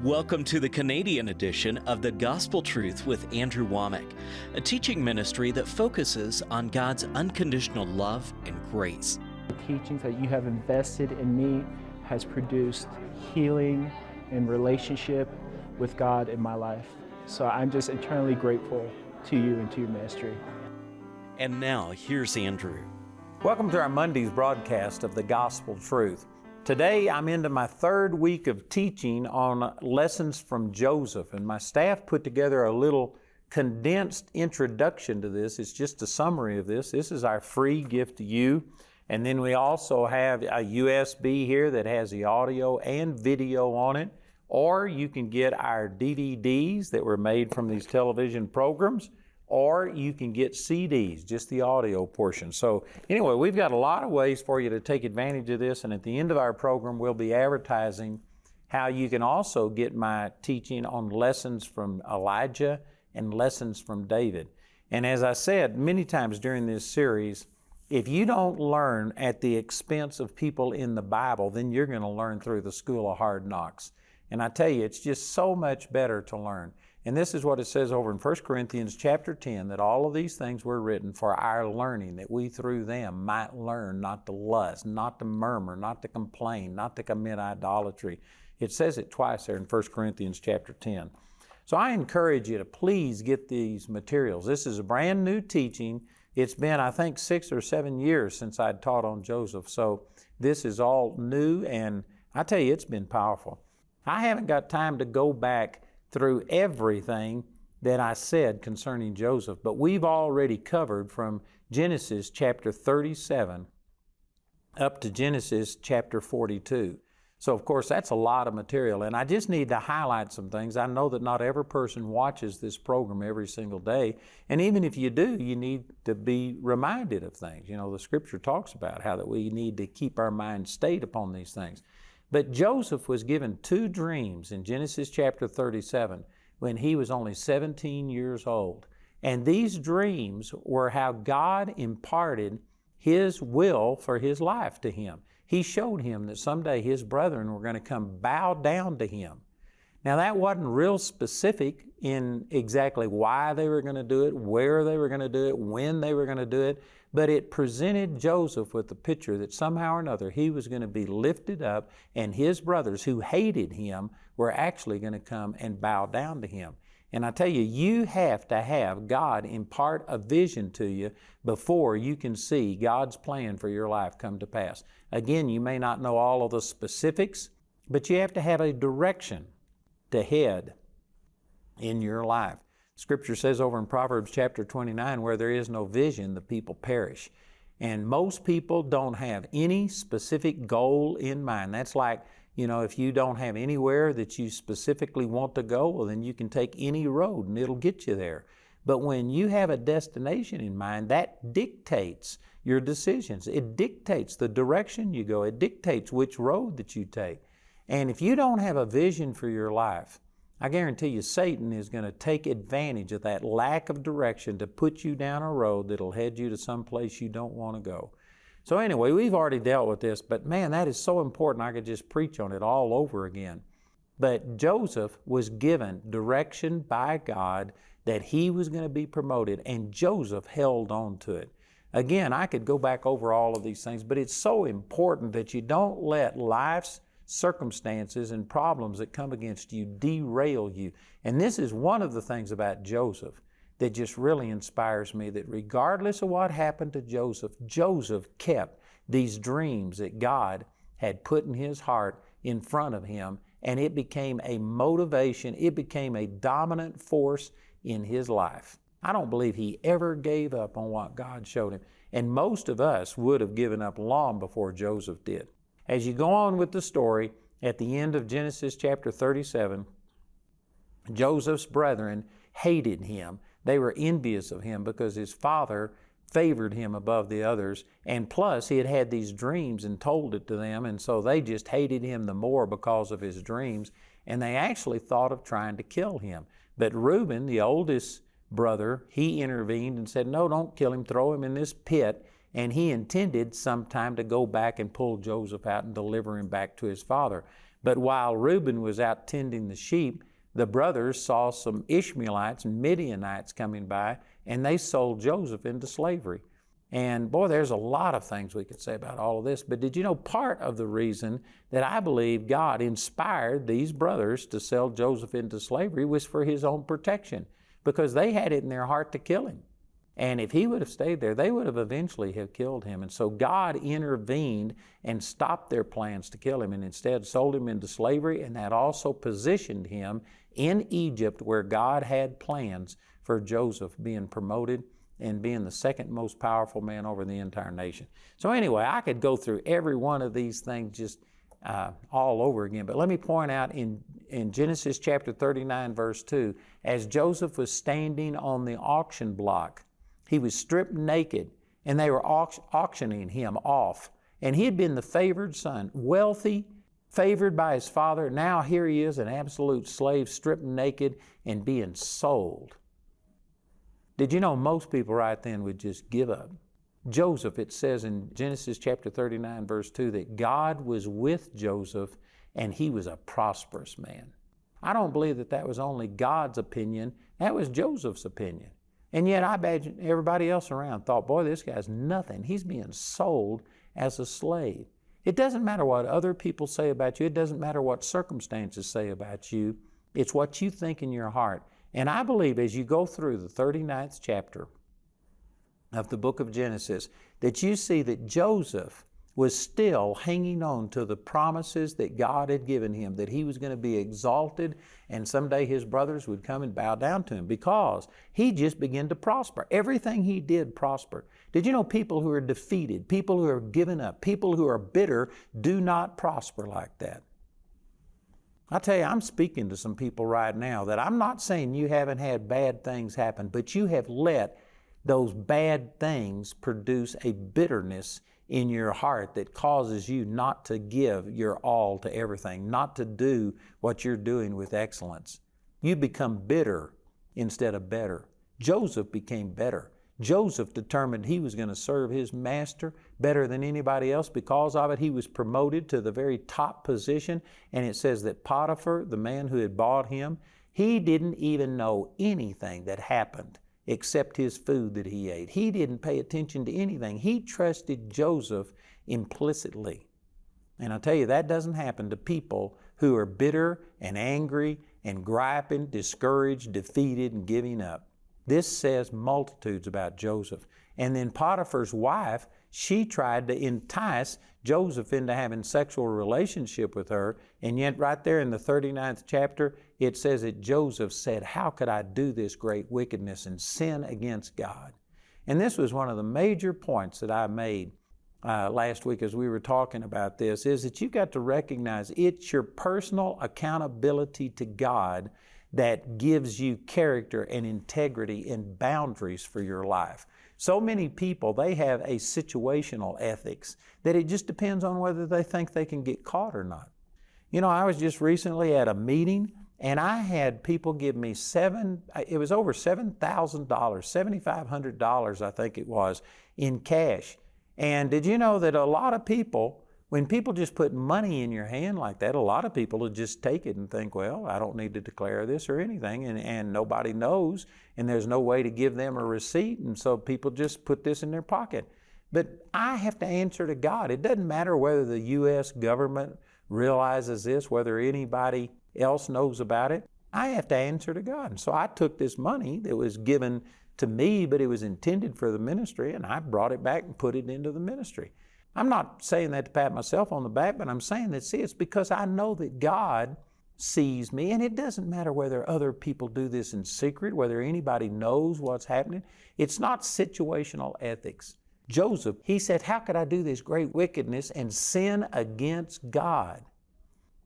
Welcome to the Canadian edition of The Gospel Truth with Andrew Womack, a teaching ministry that focuses on God's unconditional love and grace. The teachings that you have invested in me has produced healing and relationship with God in my life. So I'm just eternally grateful to you and to your ministry. And now, here's Andrew. Welcome to our Monday's broadcast of The Gospel Truth. Today, I'm into my third week of teaching on lessons from Joseph, and my staff put together a little condensed introduction to this. It's just a summary of this. This is our free gift to you. And then we also have a USB here that has the audio and video on it. Or you can get our DVDs that were made from these television programs, or you can get CDs, just the audio portion. So anyway, we've got a lot of ways for you to take advantage of this, and at the end of our program, we'll be advertising how you can also get my teaching on lessons from Elijah and lessons from David. And as I said many times during this series, if you don't learn at the expense of people in the Bible, then you're going to learn through the school of hard knocks. And I tell you, it's just so much better to learn. And this is what it says over in 1 Corinthians chapter 10, that all of these things were written for our learning, that we through them might learn not to lust, not to murmur, not to complain, not to commit idolatry. It says it twice there in 1 Corinthians chapter 10. So I encourage you to please get these materials. This is a brand new teaching. It's been, I think, 6 or 7 years since I'd taught on Joseph. So this is all new, and I tell you, it's been powerful. I haven't got time to go back through everything that I said concerning Joseph, but we've already covered from Genesis chapter 37 up to Genesis chapter 42. So of course that's a lot of material, and I just need to highlight some things. I know that not every person watches this program every single day, and even if you do, you need to be reminded of things. You know, the Scripture talks about how that we need to keep our mind stayed upon these things. But Joseph was given 2 dreams in Genesis chapter 37 when he was only 17 years old. And these dreams were how God imparted His will for his life to him. He showed him that someday his brethren were going to come bow down to him. Now that wasn't real specific in exactly why they were going to do it, where they were going to do it, when they were going to do it, but it presented Joseph with the picture that somehow or another he was going to be lifted up, and his brothers who hated him were actually going to come and bow down to him. And I tell you, you have to have God impart a vision to you before you can see God's plan for your life come to pass. Again, you may not know all of the specifics, but you have to have a direction to head in your life. Scripture says over in Proverbs chapter 29, where there is no vision, the people perish. And most people don't have any specific goal in mind. That's like, you know, if you don't have anywhere that you specifically want to go, well, then you can take any road and it'll get you there. But when you have a destination in mind, that dictates your decisions. It dictates the direction you go. It dictates which road that you take. And if you don't have a vision for your life, I guarantee you Satan is going to take advantage of that lack of direction to put you down a road that'll head you to some place you don't want to go. So anyway, we've already dealt with this, but man, that is so important. I could just preach on it all over again. But Joseph was given direction by God that he was going to be promoted, and Joseph held on to it. Again, I could go back over all of these things, but it's so important that you don't let life's circumstances and problems that come against you derail you. And this is one of the things about Joseph that just really inspires me, that regardless of what happened to Joseph, Joseph kept these dreams that God had put in his heart in front of him, and it became a motivation, it became a dominant force in his life. I don't believe he ever gave up on what God showed him, and most of us would have given up long before Joseph did. As you go on with the story, at the end of Genesis chapter 37, Joseph's brethren hated him. They were envious of him because his father favored him above the others, and plus he had had these dreams and told it to them, and so they just hated him the more because of his dreams, and they actually thought of trying to kill him. But Reuben, the oldest brother, he intervened and said, no, don't kill him, throw him in this pit. And he intended sometime to go back and pull Joseph out and deliver him back to his father. But while Reuben was out tending the sheep, the brothers saw some Ishmaelites and Midianites coming by, and they sold Joseph into slavery. And boy, there's a lot of things we could say about all of this, but did you know part of the reason that I believe God inspired these brothers to sell Joseph into slavery was for his own protection, because they had it in their heart to kill him. And if he would have stayed there, they would have eventually have killed him. And so God intervened and stopped their plans to kill him, and instead sold him into slavery, and that also positioned him in Egypt, where God had plans for Joseph being promoted and being the second most powerful man over the entire nation. So anyway, I could go through every one of these things just all over again, but let me point out in Genesis chapter 39, verse 2, as Joseph was standing on the auction block, he was stripped naked, and they were auctioning him off. And he had been the favored son, wealthy, favored by his father. Now here he is, an absolute slave, stripped naked and being sold. Did you know most people right then would just give up? Joseph, it says in Genesis chapter 39, verse 2, that God was with Joseph and he was a prosperous man. I don't believe that that was only God's opinion. That was Joseph's opinion. And yet I imagine everybody else around thought, boy, this guy's nothing. He's being sold as a slave. It doesn't matter what other people say about you. It doesn't matter what circumstances say about you. It's what you think in your heart. And I believe as you go through the 39th chapter of the book of Genesis, that you see that Joseph was still hanging on to the promises that God had given him, that he was going to be exalted and someday his brothers would come and bow down to him, because he just began to prosper. Everything he did prospered. Did you know people who are defeated, people who are given up, people who are bitter do not prosper like that? I tell you, I'm speaking to some people right now that I'm not saying you haven't had bad things happen, but you have let those bad things produce a bitterness in your heart that causes you not to give your all to everything, not to do what you're doing with excellence. You become bitter instead of better. Joseph became better. Joseph determined he was going to serve his master better than anybody else. Because of it, he was promoted to the very top position. And it says that Potiphar, the man who had bought him, he didn't even know anything that happened except his food that he ate. He didn't pay attention to anything. He trusted Joseph implicitly. And I tell you, that doesn't happen to people who are bitter and angry and griping, discouraged, defeated, and giving up. This says multitudes about Joseph. And then Potiphar's wife, she tried to entice Joseph into having sexual relationship with her. And yet right there in the 39th chapter, it says that Joseph said, how could I do this great wickedness and sin against God? And this was one of the major points that I made last week as we were talking about this, is that you've got to recognize it's your personal accountability to God that gives you character and integrity and boundaries for your life. So many people, they have a situational ethics that it just depends on whether they think they can get caught or not. You know, I was just recently at a meeting and I had people give me it was over $7,000, $7,500 I think it was, in cash. And did you know that a lot of people, when people just put money in your hand like that, a lot of people will just take it and think, well, I don't need to declare this or anything, and nobody knows, and there's no way to give them a receipt, and so people just put this in their pocket. But I have to answer to God. It doesn't matter whether the U.S. government realizes this, whether anybody else knows about it. I have to answer to God. And so I took this money that was given to me, but it was intended for the ministry, and I brought it back and put it into the ministry. I'm not saying that to pat myself on the back, but I'm saying that, see, it's because I know that God sees me, and it doesn't matter whether other people do this in secret, whether anybody knows what's happening. It's not situational ethics. Joseph, he said, how could I do this great wickedness and sin against God?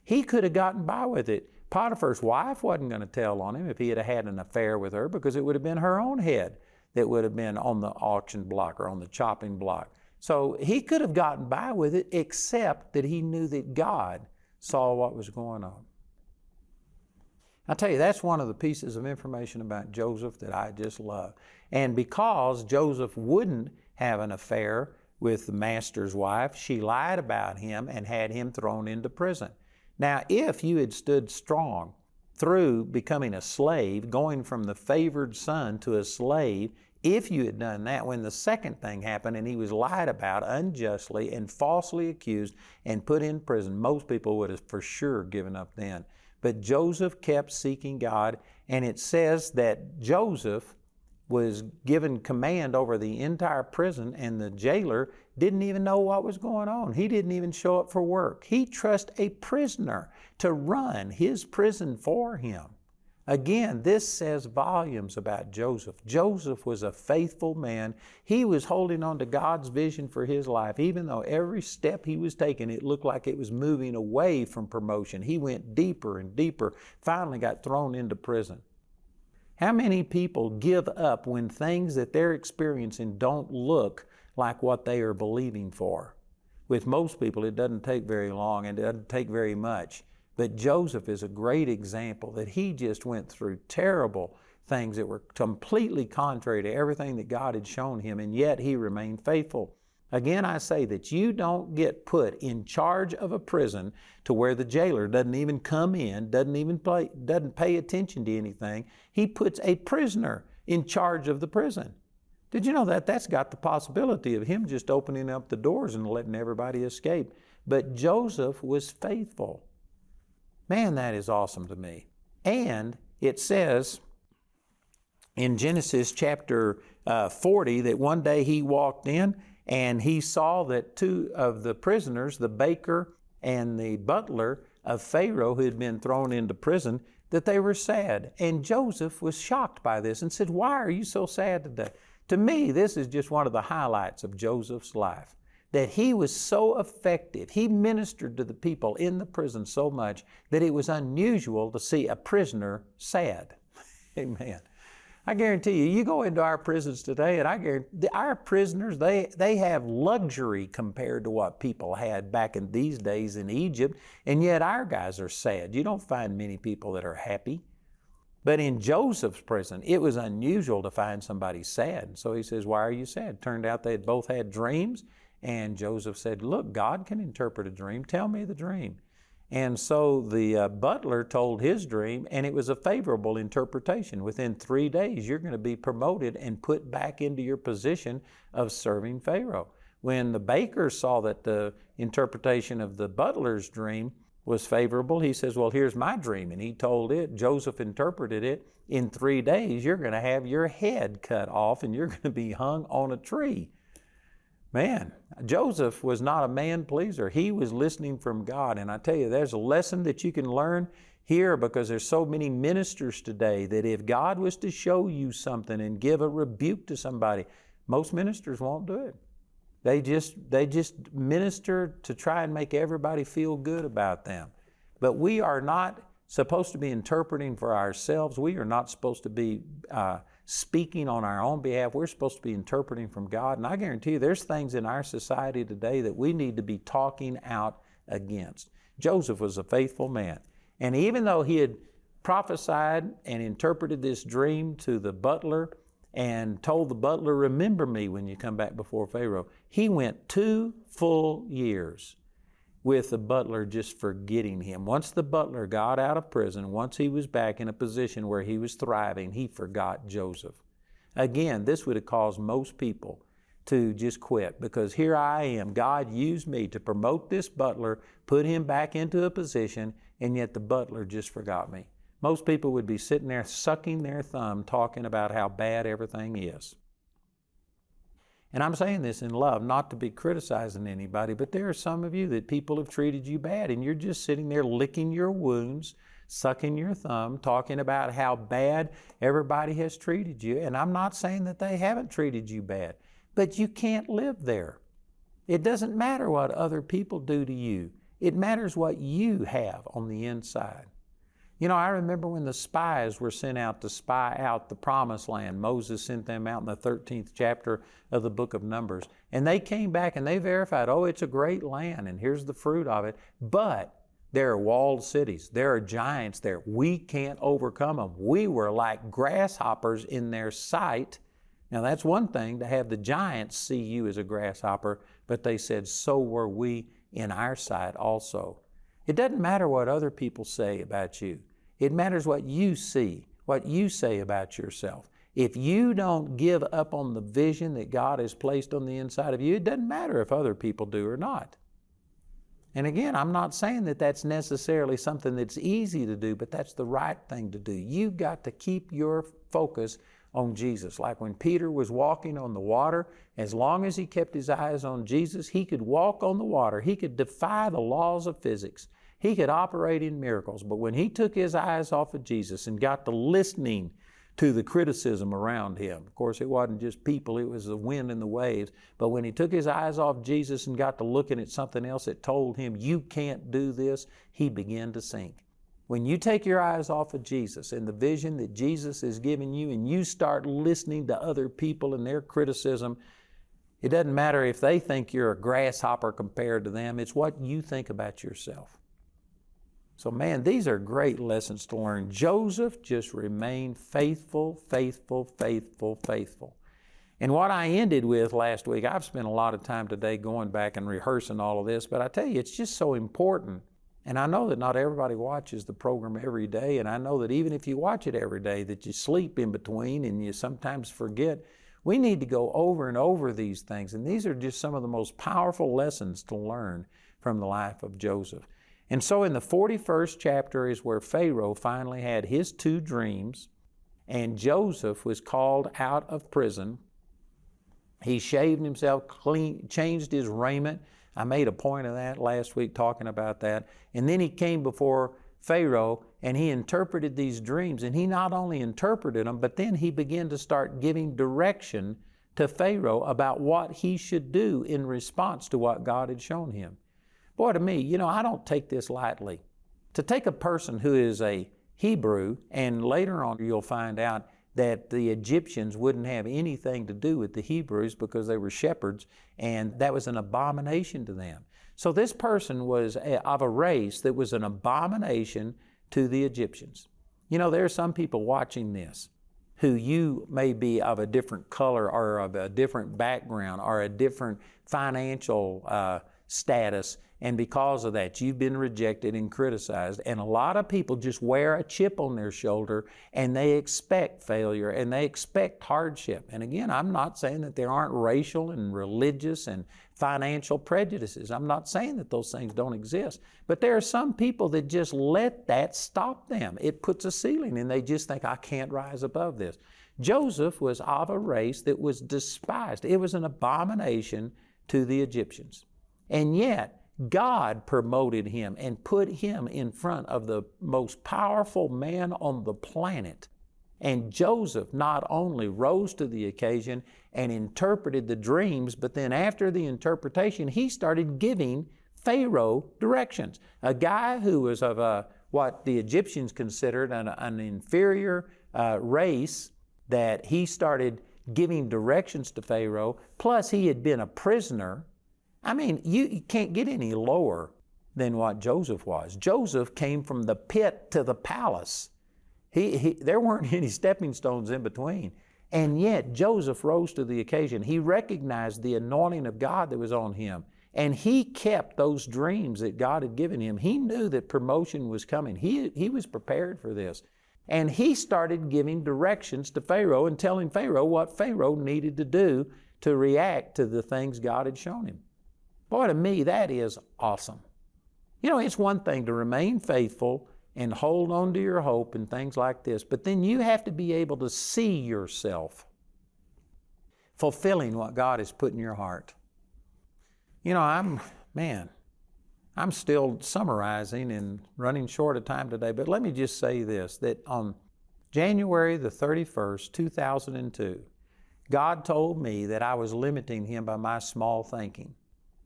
He could have gotten by with it. Potiphar's wife wasn't going to tell on him if he had had an affair with her, because it would have been her own head that would have been on the auction block or on the chopping block. So he could have gotten by with it, except that he knew that God saw what was going on. I tell you, that's one of the pieces of information about Joseph that I just love. And because Joseph wouldn't have an affair with the master's wife, she lied about him and had him thrown into prison. Now, if you had stood strong through becoming a slave, going from the favored son to a slave, if you had done that, when the second thing happened and he was lied about unjustly and falsely accused and put in prison, most people would have for sure given up then. But Joseph kept seeking God, and it says that Joseph was given command over the entire prison, and the jailer didn't even know what was going on. He didn't even show up for work. He trusted a prisoner to run his prison for him. Again, this says volumes about Joseph. Joseph was a faithful man. He was holding on to God's vision for his life. Even though every step he was taking, it looked like it was moving away from promotion. He went deeper and deeper, finally got thrown into prison. How many people give up when things that they're experiencing don't look like what they are believing for? With most people, it doesn't take very long and it doesn't take very much. But Joseph is a great example that he just went through terrible things that were completely contrary to everything that God had shown him, and yet he remained faithful. Again, I say that you don't get put in charge of a prison to where the jailer doesn't even come in, doesn't pay attention to anything. He puts a prisoner in charge of the prison. Did you know that? That's got the possibility of him just opening up the doors and letting everybody escape. But Joseph was faithful. Man, that is awesome to me. And it says in Genesis chapter 40 that one day he walked in and he saw that two of the prisoners, the baker and the butler of Pharaoh who had been thrown into prison, that they were sad. And Joseph was shocked by this and said, "Why are you so sad today?" To me, this is just one of the highlights of Joseph's life. That he was so effective, he ministered to the people in the prison so much that it was unusual to see a prisoner sad. Amen. I guarantee you, you go into our prisons today and I guarantee our prisoners, they have luxury compared to what people had back in these days in Egypt, and yet our guys are sad. You don't find many people that are happy. But in Joseph's prison, it was unusual to find somebody sad. So he says, "Why are you sad?" Turned out they had both had dreams. And Joseph said, "Look, God can interpret a dream. Tell me the dream." And so the butler told his dream, and it was a favorable interpretation. Within 3 days, you're going to be promoted and put back into your position of serving Pharaoh. When the baker saw that the interpretation of the butler's dream was favorable, he says, "Well, here's my dream." And he told it, Joseph interpreted it, "In 3 days, you're going to have your head cut off and you're going to be hung on a tree." Man, Joseph was not a man pleaser. He was listening from God. And I tell you, there's a lesson that you can learn here, because there's so many ministers today that if God was to show you something and give a rebuke to somebody, most ministers won't do it. They just minister to try and make everybody feel good about them. But we are not supposed to be interpreting for ourselves. We are not supposed to be speaking on our own behalf. We're supposed to be interpreting from God. And I guarantee you there's things in our society today that we need to be talking out against. Joseph was a faithful man. And even though he had prophesied and interpreted this dream to the butler and told the butler, "Remember me when you come back before Pharaoh," he went 2 full years with the butler just forgetting him. Once the butler got out of prison, once he was back in a position where he was thriving, he forgot Joseph. Again, this would have caused most people to just quit, because here I am, God used me to promote this butler, put him back into a position, and yet the butler just forgot me. Most people would be sitting there sucking their thumb talking about how bad everything is. And I'm saying this in love, not to be criticizing anybody, but there are some of you that people have treated you bad, and you're just sitting there licking your wounds, sucking your thumb, talking about how bad everybody has treated you. And I'm not saying that they haven't treated you bad, but you can't live there. It doesn't matter what other people do to you. It matters what you have on the inside. You know, I remember when the spies were sent out to spy out the promised land. Moses sent them out in the 13th chapter of the book of Numbers. And they came back and they verified, "Oh, it's a great land and here's the fruit of it. But there are walled cities. There are giants there. We can't overcome them. We were like grasshoppers in their sight." Now that's one thing to have the giants see you as a grasshopper, but they said, "So were we in our sight also." It doesn't matter what other people say about you. It matters what you see, what you say about yourself. If you don't give up on the vision that God has placed on the inside of you, it doesn't matter if other people do or not. And again, I'm not saying that that's necessarily something that's easy to do, but that's the right thing to do. You've got to keep your focus on Jesus. Like when Peter was walking on the water, as long as he kept his eyes on Jesus, he could walk on the water. He could defy the laws of physics. He could operate in miracles. But when he took his eyes off of Jesus and got to listening to the criticism around him, of course it wasn't just people, it was the wind and the waves, but when he took his eyes off Jesus and got to looking at something else that told him, you can't do this, he began to sink. When you take your eyes off of Jesus and the vision that Jesus is giving you, and you start listening to other people and their criticism, it doesn't matter if they think you're a grasshopper compared to them, it's what you think about yourself. So man, these are great lessons to learn. Joseph just remained faithful, faithful, faithful, faithful. And what I ended with last week, I've spent a lot of time today going back and rehearsing all of this, but I tell you, it's just so important. And I know that not everybody watches the program every day, and I know that even if you watch it every day, that you sleep in between and you sometimes forget. We need to go over and over these things, and these are just some of the most powerful lessons to learn from the life of Joseph. And so in the 41st chapter is where Pharaoh finally had his 2 dreams, and Joseph was called out of prison. He shaved himself clean, changed his raiment. I made a point of that last week talking about that. And then he came before Pharaoh and he interpreted these dreams. And he not only interpreted them, but then he began to start giving direction to Pharaoh about what he should do in response to what God had shown him. Boy, to me, I don't take this lightly. To take a person who is a Hebrew, and later on you'll find out that the Egyptians wouldn't have anything to do with the Hebrews because they were shepherds, and that was an abomination to them. So this person was of a race that was an abomination to the Egyptians. There are some people watching this who you may be of a different color or of a different background or a different financial status, and because of that, you've been rejected and criticized. And a lot of people just wear a chip on their shoulder and they expect failure and they expect hardship. And again, I'm not saying that there aren't racial and religious and financial prejudices. I'm not saying that those things don't exist. But there are some people that just let that stop them. It puts a ceiling and they just think, I can't rise above this. Joseph was of a race that was despised. It was an abomination to the Egyptians. And yet, God promoted him and put him in front of the most powerful man on the planet. And Joseph not only rose to the occasion and interpreted the dreams, but then after the interpretation, he started giving Pharaoh directions. A guy who was of what the Egyptians considered an inferior race, that he started giving directions to Pharaoh, plus he had been a prisoner. I mean, you can't get any lower than what Joseph was. Joseph came from the pit to the palace. There weren't any stepping stones in between. And yet Joseph rose to the occasion. He recognized the anointing of God that was on him. And he kept those dreams that God had given him. He knew that promotion was coming. He was prepared for this. And he started giving directions to Pharaoh and telling Pharaoh what Pharaoh needed to do to react to the things God had shown him. Boy, to me, that is awesome. It's one thing to remain faithful and hold on to your hope and things like this, but then you have to be able to see yourself fulfilling what God has put in your heart. I'm still summarizing and running short of time today, but let me just say this, that on January the 31st, 2002, God told me that I was limiting Him by my small thinking.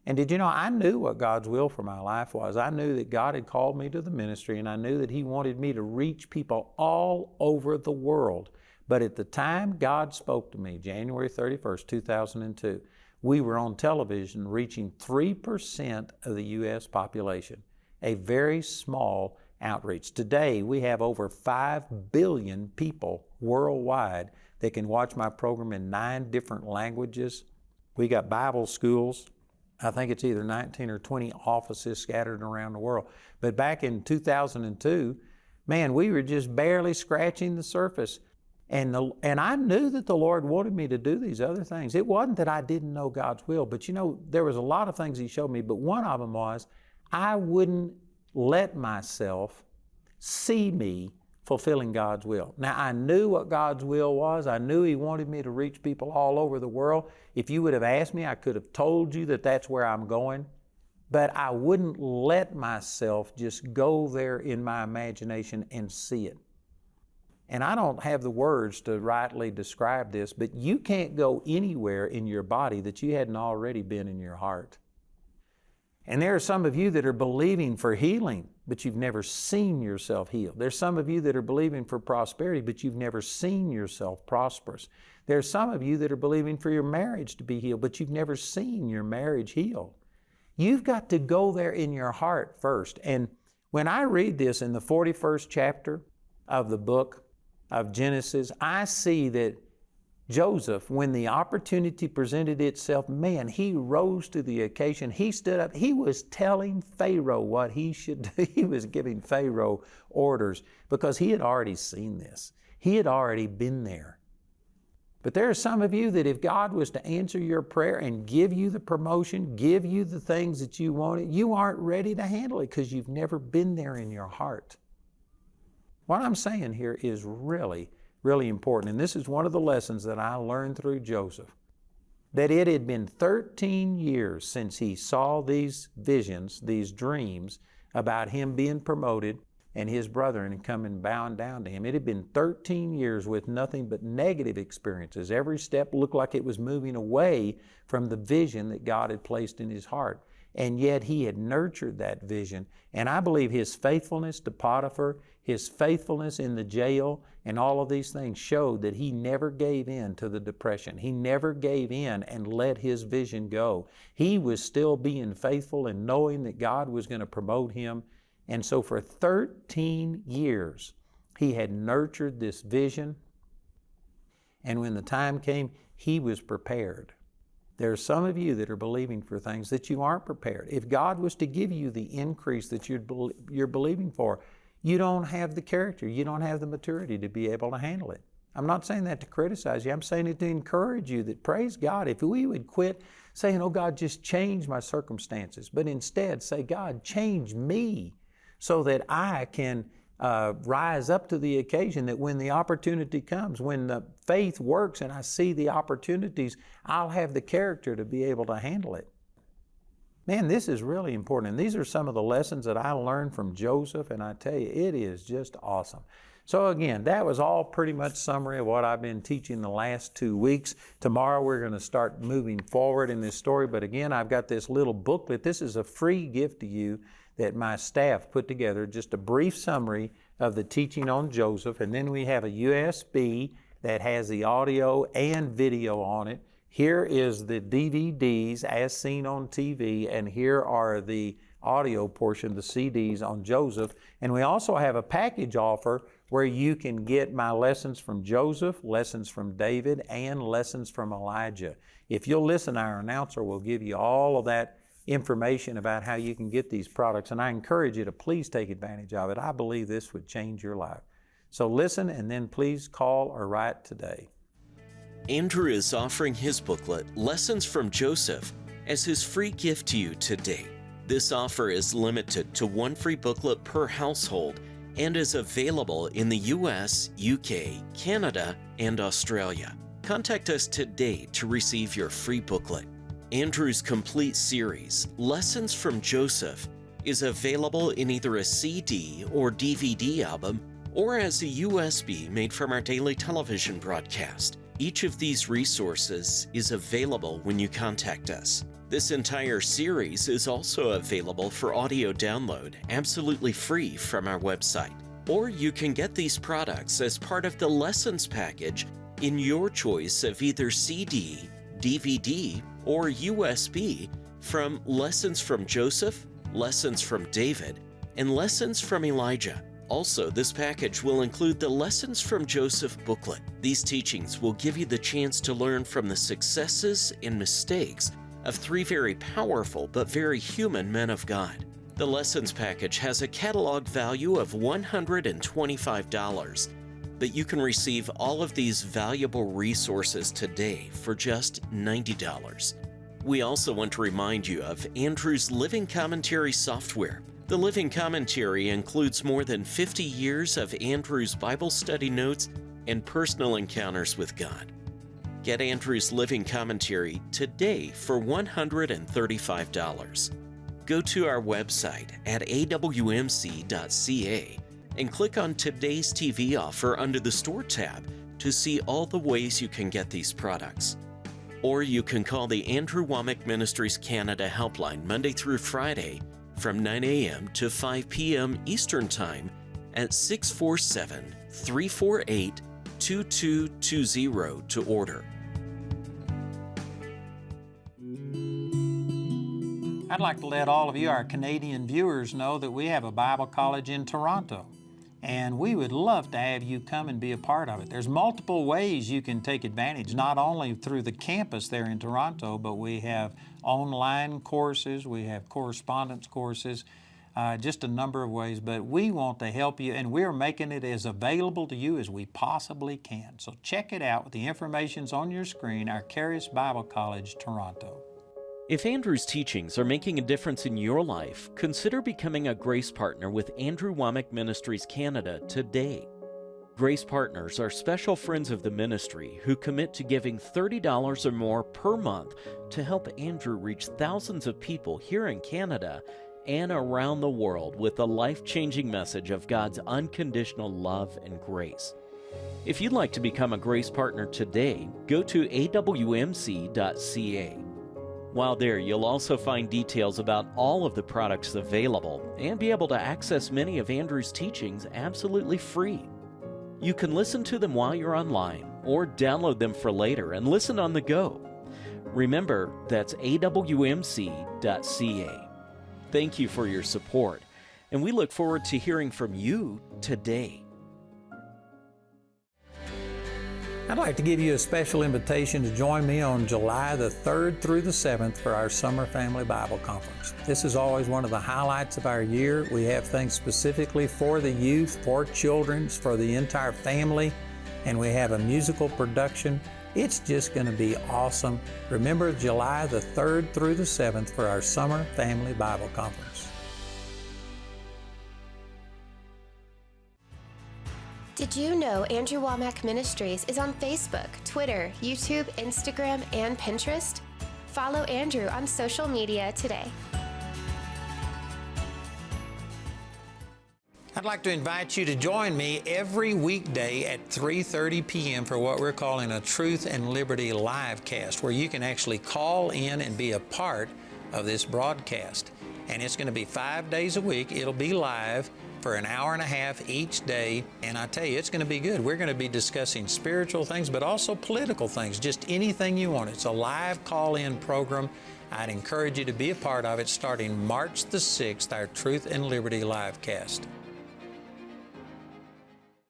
And did you know, I knew what God's will for my life was. I knew that God had called me to the ministry, and I knew that He wanted me to reach people all over the world. But at the time God spoke to me, January 31st, 2002, we were on television reaching 3% of the U.S. population, a very small outreach. Today, we have over 5 billion people worldwide that can watch my program in 9 different languages. We got Bible schools. I think it's either 19 or 20 offices scattered around the world. But back in 2002, man, we were just barely scratching the surface. And I knew that the Lord wanted me to do these other things. It wasn't that I didn't know God's will, but there was a lot of things He showed me, but one of them was I wouldn't let myself see me fulfilling God's will. Now, I knew what God's will was. I knew He wanted me to reach people all over the world. If you would have asked me, I could have told you that that's where I'm going. But I wouldn't let myself just go there in my imagination and see it. And I don't have the words to rightly describe this, but you can't go anywhere in your body that you hadn't already been in your heart. And there are some of you that are believing for healing, but you've never seen yourself healed. There's some of you that are believing for prosperity, but you've never seen yourself prosperous. There's some of you that are believing for your marriage to be healed, but you've never seen your marriage healed. You've got to go there in your heart first. And when I read this in the 41st chapter of the book of Genesis, I see that Joseph, when the opportunity presented itself, man, he rose to the occasion. He stood up. He was telling Pharaoh what he should do. He was giving Pharaoh orders because he had already seen this. He had already been there. But there are some of you that if God was to answer your prayer and give you the promotion, give you the things that you wanted, you aren't ready to handle it because you've never been there in your heart. What I'm saying here is really, really important. And this is one of the lessons that I learned through Joseph. That it had been 13 years since he saw these visions, these dreams about him being promoted and his brethren coming bowing down to him. It had been 13 years with nothing but negative experiences. Every step looked like it was moving away from the vision that God had placed in his heart. And yet he had nurtured that vision. And I believe his faithfulness to Potiphar, his faithfulness in the jail, and all of these things showed that he never gave in to the depression. He never gave in and let his vision go. He was still being faithful and knowing that God was going to promote him. And so for 13 years, he had nurtured this vision. And when the time came, he was prepared. There are some of you that are believing for things that you aren't prepared. If God was to give you the increase that you're believing for, you don't have the character, you don't have the maturity to be able to handle it. I'm not saying that to criticize you. I'm saying it to encourage you that, praise God, if we would quit saying, oh God, just change my circumstances, but instead say, God, change me so that I can rise up to the occasion, that when the opportunity comes, when the faith works and I see the opportunities, I'll have the character to be able to handle it. Man, this is really important. And these are some of the lessons that I learned from Joseph, and I tell you, it is just awesome. So again, that was all pretty much summary of what I've been teaching the last 2 weeks. Tomorrow we're going to start moving forward in this story. But again, I've got this little booklet. This is a free gift to you that my staff put together, just a brief summary of the teaching on Joseph. And then we have a USB that has the audio and video on it. Here is the DVDs as seen on TV, and here are the audio portion, the CDs on Joseph. And we also have a package offer where you can get my lessons from Joseph, lessons from David, and lessons from Elijah. If you'll listen, our announcer will give you all of that information about how you can get these products, and I encourage you to please take advantage of it. I believe this would change your life. So listen, and then please call or write today. Andrew is offering his booklet, Lessons from Joseph, as his free gift to you today. This offer is limited to one free booklet per household and is available in the US, UK, Canada, and Australia. Contact us today to receive your free booklet. Andrew's complete series, Lessons from Joseph, is available in either a CD or DVD album or as a USB made from our daily television broadcast. Each of these resources is available when you contact us. This entire series is also available for audio download, absolutely free from our website. Or you can get these products as part of the lessons package in your choice of either CD, DVD, or USB from Lessons from Joseph, Lessons from David, and Lessons from Elijah. Also, this package will include the Lessons from Joseph booklet. These teachings will give you the chance to learn from the successes and mistakes of 3 very powerful but very human men of God. The lessons package has a catalog value of $125, but you can receive all of these valuable resources today for just $90. We also want to remind you of Andrew's Living Commentary software. The Living Commentary includes more than 50 years of Andrew's Bible study notes and personal encounters with God. Get Andrew's Living Commentary today for $135. Go to our website at awmc.ca and click on today's TV offer under the Store tab to see all the ways you can get these products. Or you can call the Andrew Wommack Ministries Canada helpline Monday through Friday from 9 a.m. to 5 p.m. Eastern Time at 647-348-2220 to order. I'd like to let all of you, our Canadian viewers, know that we have a Bible college in Toronto, and we would love to have you come and be a part of it. There's multiple ways you can take advantage, not only through the campus there in Toronto, but we have online courses, we have correspondence courses, just a number of ways. But we want to help you, and we're making it as available to you as we possibly can. So check it out. The information's on your screen, our Charis Bible College, Toronto. If Andrew's teachings are making a difference in your life, consider becoming a Grace Partner with Andrew Wommack Ministries Canada today. Grace Partners are special friends of the ministry who commit to giving $30 or more per month to help Andrew reach thousands of people here in Canada and around the world with the life-changing message of God's unconditional love and grace. If you'd like to become a Grace Partner today, go to awmc.ca. While there, you'll also find details about all of the products available and be able to access many of Andrew's teachings absolutely free. You can listen to them while you're online or download them for later and listen on the go. Remember, that's awmc.ca. Thank you for your support, and we look forward to hearing from you today. I'd like to give you a special invitation to join me on July the 3rd through the 7th for our Summer Family Bible Conference. This is always one of the highlights of our year. We have things specifically for the youth, for children, for the entire family, and we have a musical production. It's just going to be awesome. Remember, July the 3rd through the 7th for our Summer Family Bible Conference. Did you know Andrew Wommack Ministries is on Facebook, Twitter, YouTube, Instagram, and Pinterest? Follow Andrew on social media today. I'd like to invite you to join me every weekday at 3:30 p.m. for what we're calling a Truth and Liberty live cast, where you can actually call in and be a part of this broadcast. And it's going to be 5 days a week. It'll be live for an hour and a half each day, and I tell you, it's going to be good. We're going to be discussing spiritual things, but also political things, just anything you want. It's a live call-in program. I'd encourage you to be a part of it starting March the 6th, our Truth and Liberty live cast.